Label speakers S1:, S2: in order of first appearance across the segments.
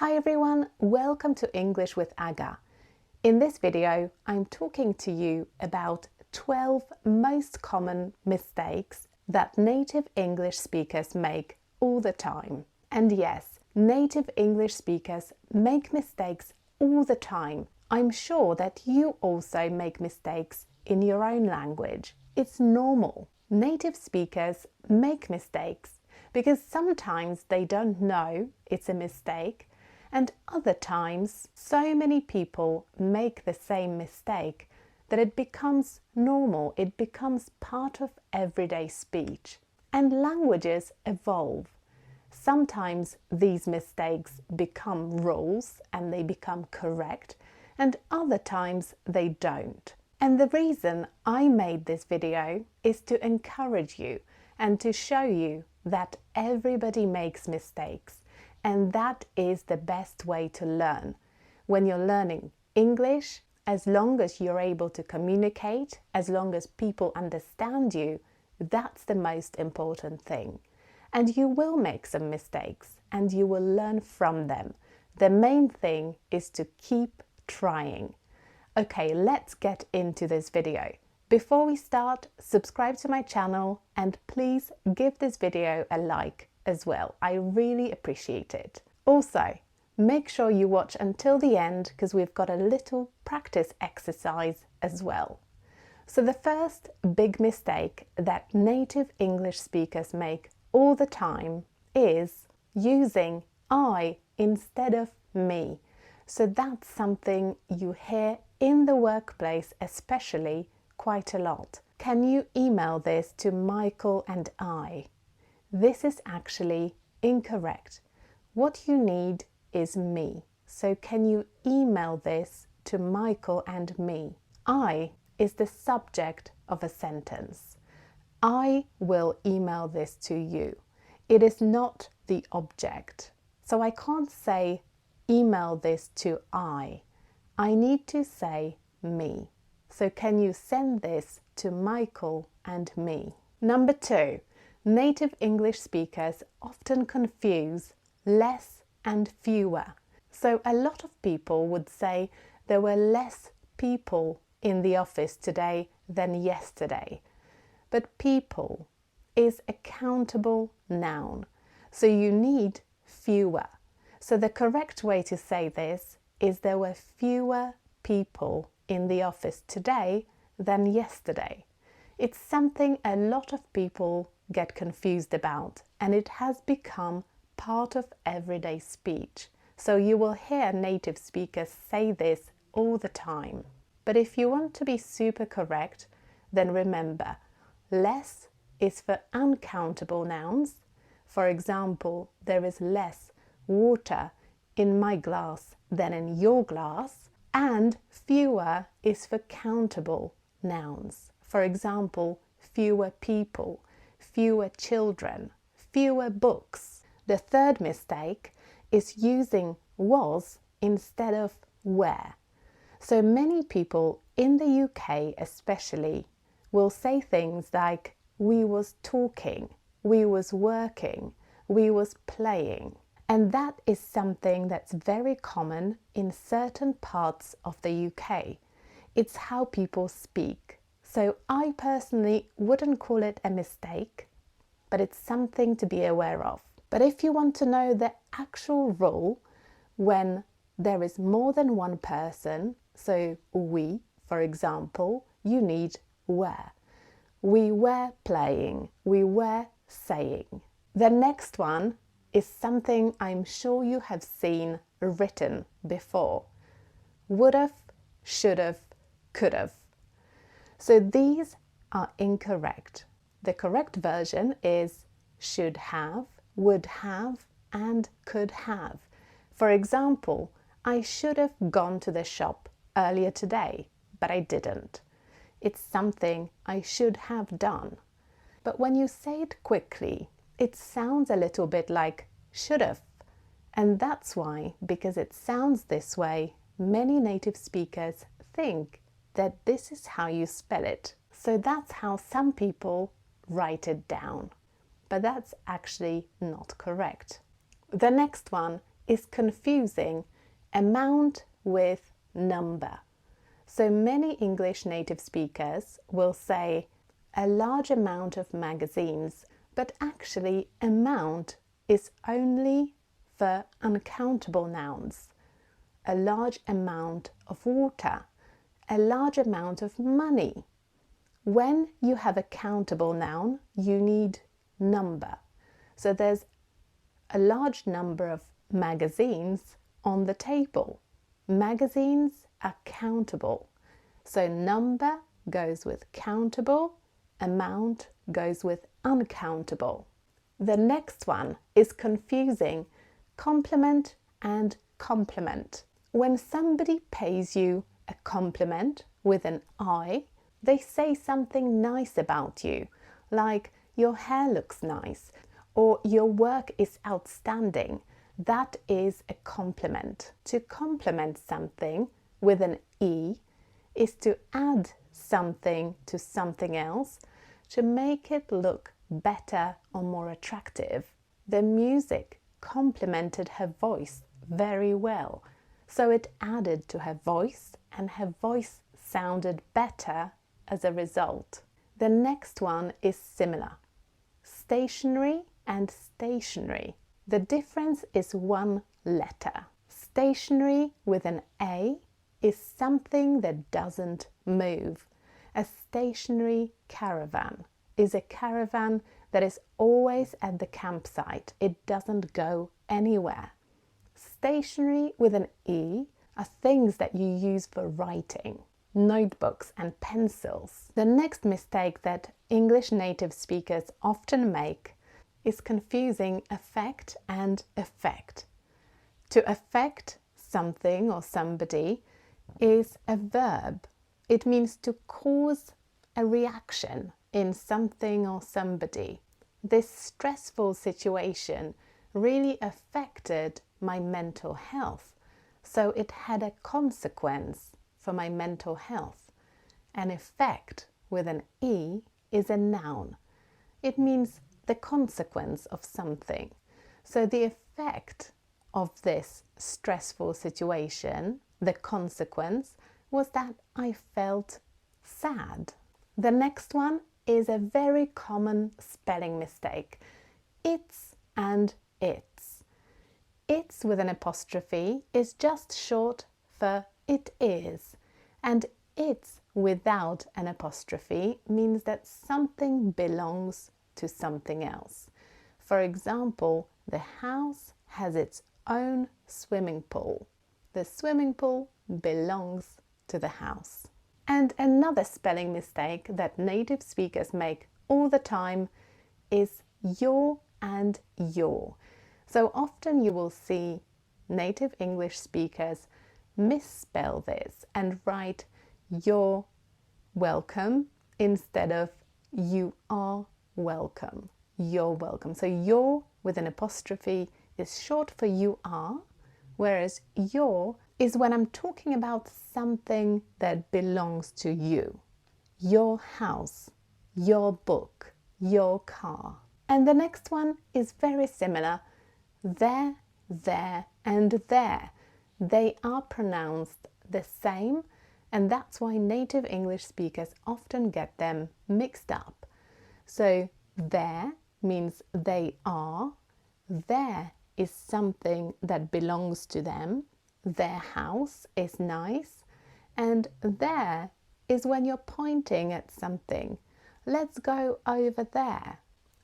S1: Hi everyone, welcome to English with Aga. In this video, I'm talking to you about 12 most common mistakes that native English speakers make all the time. And yes, native English speakers make mistakes all the time. I'm sure that you also make mistakes in your own language. It's normal. Native speakers make mistakes because sometimes they don't know it's a mistake, and other times so many people make the same mistake that it becomes normal, it becomes part of everyday speech. And languages evolve. Sometimes these mistakes become rules and they become correct, and other times they don't. And the reason I made this video is to encourage you and to show you that everybody makes mistakes, and that is the best way to learn. When you're learning English, as long as you're able to communicate, as long as people understand you, that's the most important thing. And you will make some mistakes and you will learn from them. The main thing is to keep trying. Okay, let's get into this video. Before we start, subscribe to my channel and please give this video a like as well. I really appreciate it. Also, make sure you watch until the end because we've got a little practice exercise as well. So the first big mistake that native English speakers make all the time is using I instead of me. So that's something you hear in the workplace especially quite a lot. Can you email this to Michael and I? This is actually incorrect. What you need is me. So can you email this to Michael and me? I is the subject of a sentence. I will email this to you. It is not the object. So I can't say email this to I. I need to say me. So can you send this to Michael and me? Number 2. Native English speakers often confuse less and fewer. So a lot of people would say there were less people in the office today than yesterday. But people is a countable noun. So you need fewer. So the correct way to say this is there were fewer people in the office today than yesterday. It's something a lot of people get confused about, and it has become part of everyday speech. So you will hear native speakers say this all the time. But if you want to be super correct, then remember, less is for uncountable nouns. For example, there is less water in my glass than in your glass. And fewer is for countable nouns. For example, fewer people, fewer children, fewer books. The third mistake is using was instead of were. So many people in the UK especially will say things like we was talking, we was working, we was playing. And that is something that's very common in certain parts of the UK. It's how people speak. So I personally wouldn't call it a mistake, but it's something to be aware of. But if you want to know the actual rule when there is more than one person, so we, for example, you need were. We were playing, we were saying. The next one is something I'm sure you have seen written before. Would've, should've, could've. So these are incorrect. The correct version is should have, would have, and could have. For example, I should have gone to the shop earlier today, but I didn't. It's something I should have done. But when you say it quickly, it sounds a little bit like should've. And that's why, because it sounds this way, many native speakers think that this is how you spell it. So that's how some people write it down. But that's actually not correct. The next one is confusing amount with number. So many English native speakers will say a large amount of magazines, but actually amount is only for uncountable nouns. A large amount of water, a large amount of money. When you have a countable noun, you need number. So there's a large number of magazines on the table. Magazines are countable. So number goes with countable, amount goes with uncountable. The next one is confusing compliment and compliment. When somebody pays you a compliment with an I, they say something nice about you, like your hair looks nice or your work is outstanding. That is a compliment. To compliment something with an E is to add something to something else to make it look better or more attractive. The music complemented her voice very well, so it added to her voice and her voice sounded better as a result. The next one is similar. Stationery and stationery. The difference is one letter. Stationery with an A is something that doesn't move. A stationary caravan is a caravan that is always at the campsite. It doesn't go anywhere. Stationery with an E are things that you use for writing, notebooks and pencils. The next mistake that English native speakers often make is confusing affect and effect. To affect something or somebody is a verb. It means to cause a reaction in something or somebody. This stressful situation really affected my mental health, so it had a consequence for my mental health. An effect with an E is a noun. It means the consequence of something. So the effect of this stressful situation, the consequence, was that I felt sad. The next one is a very common spelling mistake. It's and its. It's with an apostrophe is just short for it is, and it's without an apostrophe means that something belongs to something else. For example, the house has its own swimming pool. The swimming pool belongs to the house. And another spelling mistake that native speakers make all the time is your and your. So often you will see native English speakers misspell this and write you're welcome instead of you are welcome. You're welcome. So your with an apostrophe is short for you are, whereas your is when I'm talking about something that belongs to you. Your house, your book, your car. And the next one is very similar. There, and there. They are pronounced the same, and that's why native English speakers often get them mixed up. So there means they are. There is something that belongs to them. Their house is nice. And there is when you're pointing at something. Let's go over there.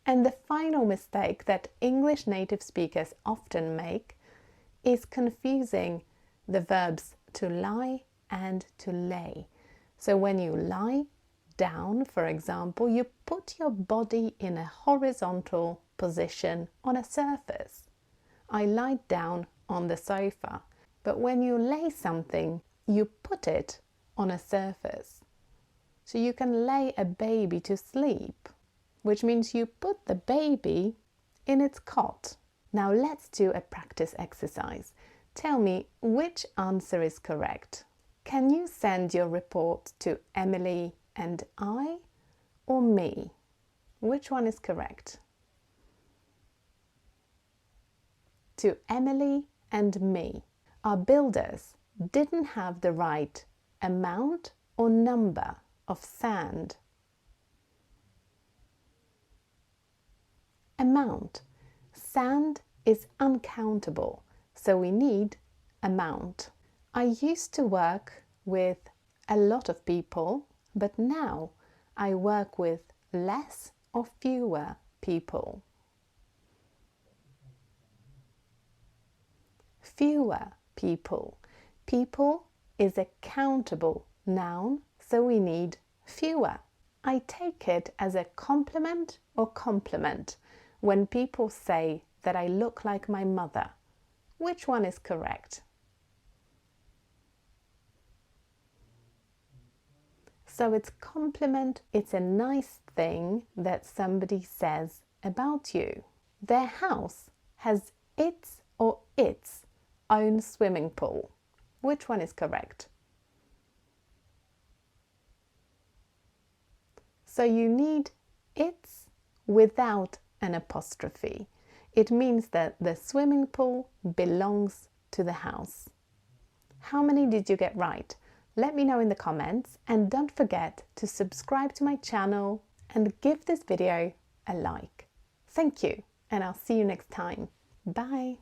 S1: And the final mistake that English native speakers often make is confusing the verbs to lie and to lay. So when you lie down, for example, you put your body in a horizontal position on a surface. I lied down on the sofa. But when you lay something, you put it on a surface. So you can lay a baby to sleep, which means you put the baby in its cot. Now let's do a practice exercise. Tell me which answer is correct. Can you send your report to Emily and I or me? Which one is correct? To Emily and me. Our builders didn't have the right amount or number of sand. Amount. Sand is uncountable, so we need amount. I used to work with a lot of people, but now I work with less or fewer people. Fewer people. People is a countable noun, so we need fewer. I take it as a compliment or compliment when people say that I look like my mother. Which one is correct? So it's compliment, it's a nice thing that somebody says about you. Their house has its or its own swimming pool. Which one is correct? So you need its without an apostrophe. It means that the swimming pool belongs to the house. How many did you get right? Let me know in the comments, and don't forget to subscribe to my channel and give this video a like. Thank you, and I'll see you next time. Bye!